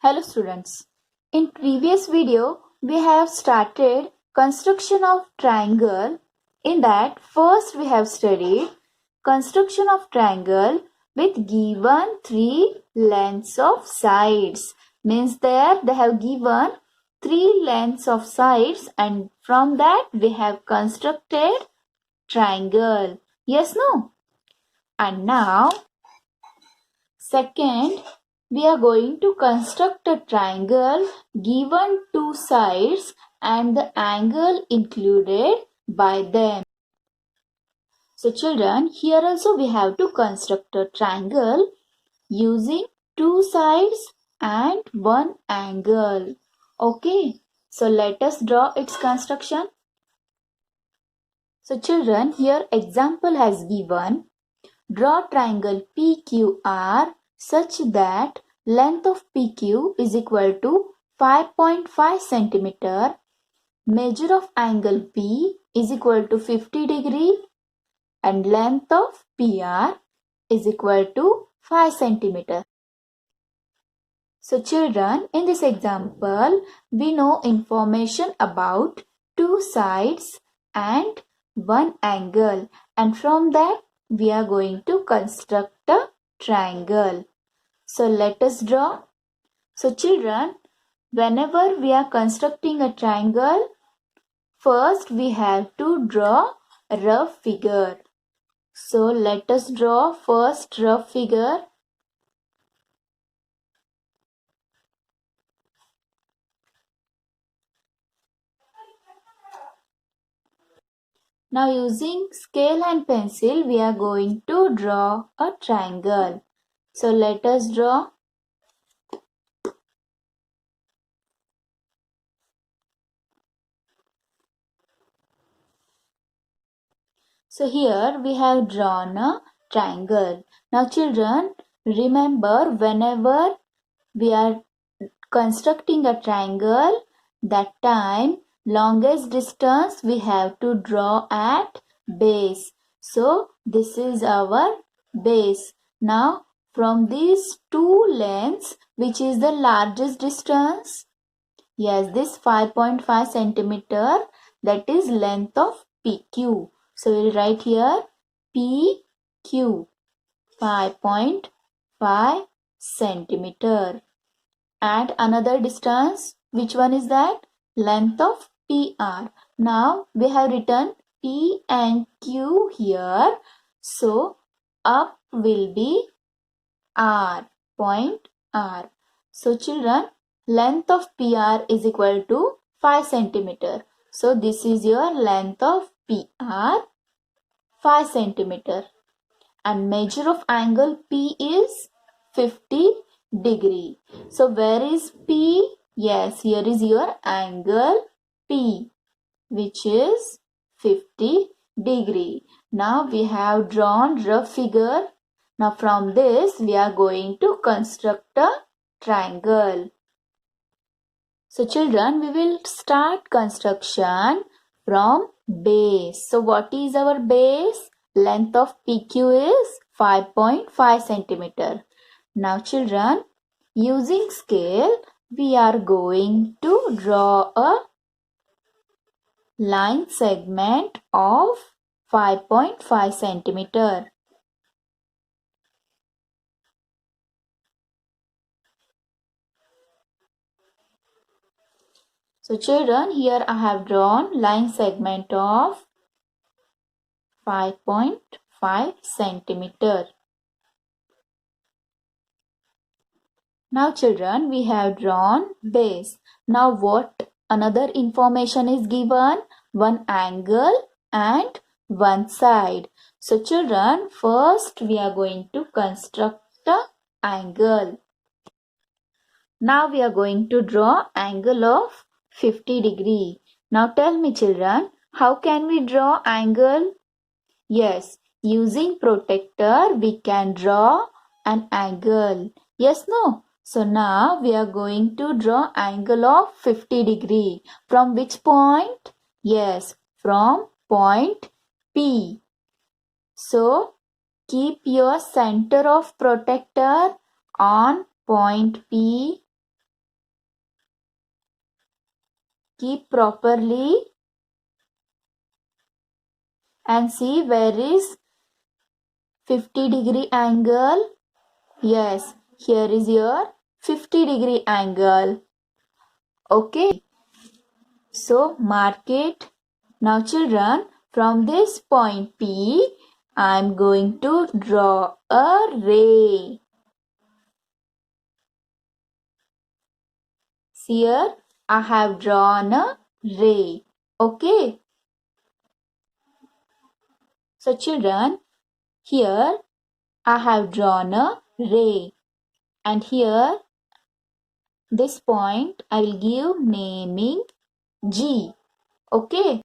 Hello students. In previous video, we have started construction of triangle. In that, first we have studied construction of triangle with given three lengths of sides. Means there they have given three lengths of sides and from that we have constructed triangle. Yes, no? And now, second, we are going to construct a triangle given two sides and the angle included by them. So children, here also we have to construct a triangle using two sides and one angle. Okay, so let us draw its construction. So children, here example has given, draw triangle PQR such that length of PQ is equal to 5.5 centimeter, measure of angle P is equal to 50 degree and length of PR is equal to 5 centimeter. So children, in this example, we know information about two sides and one angle, and from that we are going to construct a triangle. So let us draw. So children, whenever we are constructing a triangle, first we have to draw a rough figure. So let us draw first rough figure. Now using scale and pencil, we are going to draw a triangle. So let us draw. So here we have drawn a triangle. Now children, remember whenever we are constructing a triangle, that time longest distance we have to draw at base. So this is our base. Now from these two lengths, which is the largest distance? Yes, this 5.5 centimeter, that is length of PQ. So we'll write here PQ 5.5 centimeter. And another distance, which one is that? Length of PR. Now we have written P and Q here. So up will be R, point R. So children, length of PR is equal to 5 centimeter. So this is your length of PR, 5 centimeter. And measure of angle P is 50 degree. So where is P? Yes, here is your angle P, which is 50 degree. Now we have drawn rough figure. Now from this we are going to construct a triangle. So children, we will start construction from base. So what is our base? Length of PQ is 5.5 centimeter. Now children, using scale, we are going to draw a line segment of 5.5 centimeter. So children, here I have drawn line segment of 5.5 centimeter. Now children, we have drawn base. Now what another information is given? One angle and one side. So children, first we are going to construct the angle. Now we are going to draw angle of 50 degree. Now tell me children, how can we draw angle? Yes, using protractor we can draw an angle. Yes, no? So now we are going to draw angle of 50 degree. From which point? Yes, from point P. So keep your center of protractor on point P Keep properly and see where is 50-degree angle. Yes, here is your 50-degree angle. Okay, so mark it. Now children, from this point P, I am going to draw a ray. Here I have drawn a ray. Okay. So children, here I have drawn a ray. And here this point I will give naming G. Okay.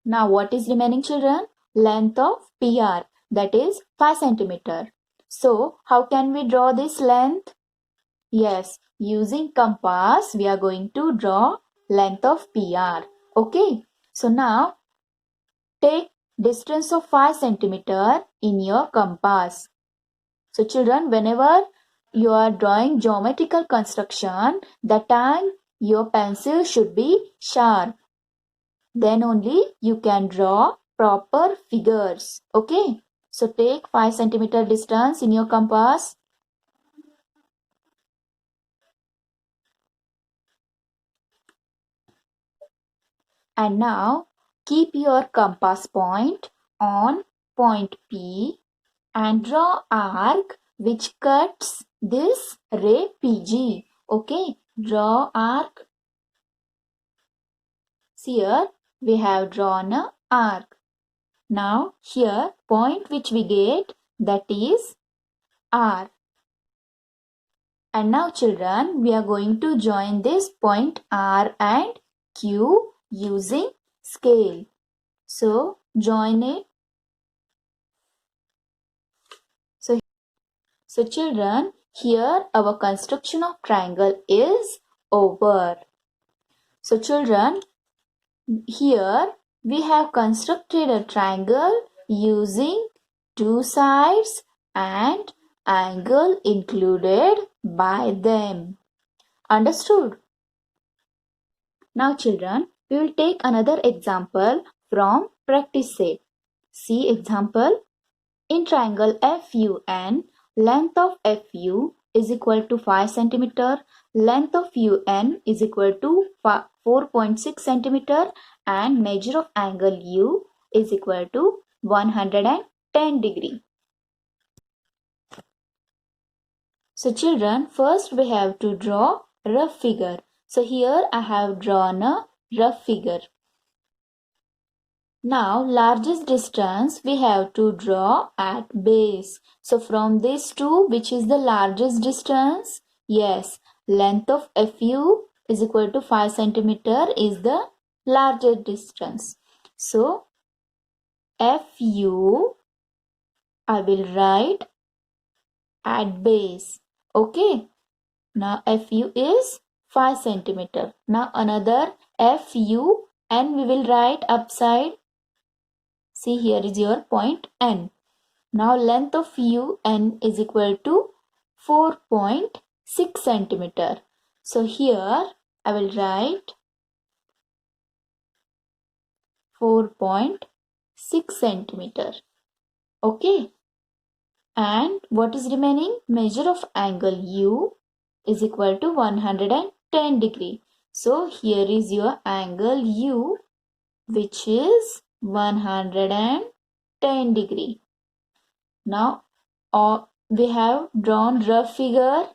Now what is remaining children? Length of PR, that is 5 centimeter. So how can we draw this length? Yes, using compass we are going to draw length of PR. Okay. So now take distance of 5 centimeter in your compass. So children, whenever you are drawing geometrical construction, that time your pencil should be sharp. Then only you can draw proper figures. Okay. So take 5 centimeter distance in your compass. And now keep your compass point on point P and draw arc which cuts this ray PG. Okay, draw arc. Here we have drawn a arc. Now here point which we get, that is R. And now children, we are going to join this point R and Q using scale. So join it. So children, here our construction of triangle is over. So children, here we have constructed a triangle using two sides and angle included by them. Understood? Now children, we will take another example from practice set. See example. In triangle FUN, length of FU is equal to 5 cm, length of UN is equal to 4.6 cm and measure of angle U is equal to 110 degree. So children, first we have to draw rough figure. So here I have drawn a rough figure. Now largest distance we have to draw at base. So from these two, which is the largest distance? Yes, length of FU is equal to 5 centimeter is the largest distance. So FU I will write at base. Okay. Now FU is 5 centimeter. Now another FU and we will write upside. See, here is your point N. Now length of UN is equal to 4.6 centimeter. So here I will write 4.6 centimeter. Okay. And what is remaining? Measure of angle U is equal to 110 degree. So here is your angle U, which is 110 degree. Now we have drawn rough figure.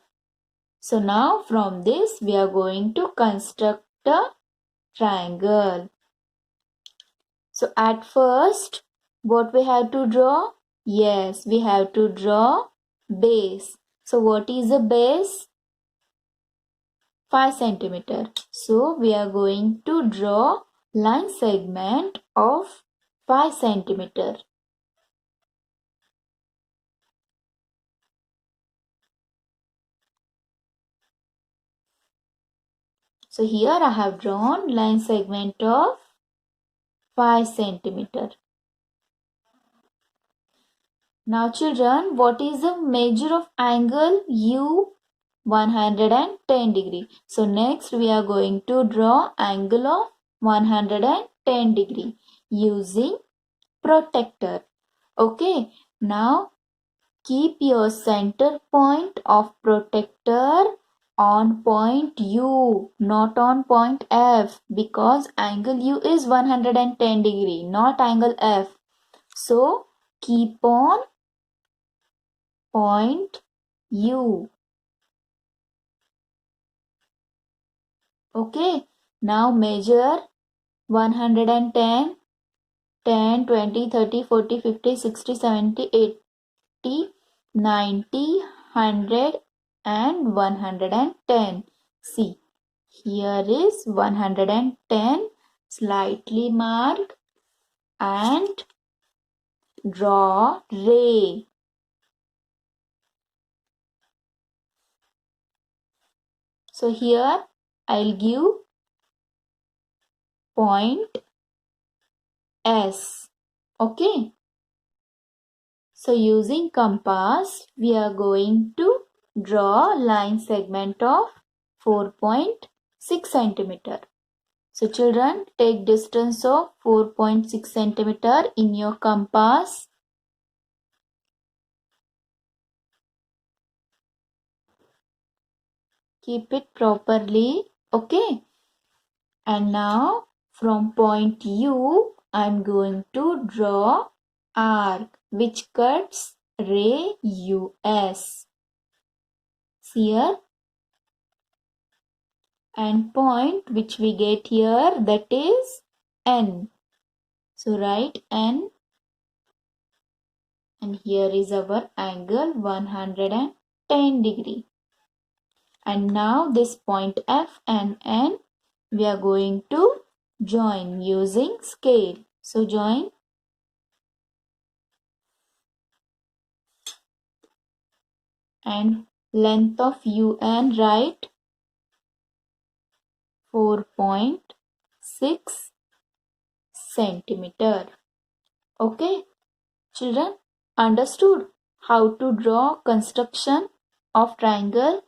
So now from this we are going to construct a triangle. So at first what we have to draw? Yes, we have to draw base. So what is the base? 5 centimeter. So we are going to draw line segment of 5 centimeter. So here I have drawn line segment of 5 centimeter. Now children, what is the measure of angle U? 110 degree. So next we are going to draw angle of 110 degree using protractor. Okay, now keep your center point of protractor on point U, not on point F, because angle U is 110 degree, not angle F. So keep on point U. Okay, now measure 110, 10, 20, 30, 40, 50, 60, 70, 80, 90, 100 and 110. See, here is 110, slightly mark and draw ray. So here I'll give point S. Okay. So using compass, we are going to draw line segment of 4.6 centimeter. So children, take distance of 4.6 centimeter in your compass. Keep it properly. Okay. And now from point U, I am going to draw arc which cuts ray US. Here, and point which we get here, that is N. So write N, and here is our angle 110 degree. And now this point F and N we are going to join using scale. So join, and length of UN write 4.6 centimeter. Okay, children, understood how to draw construction of triangle?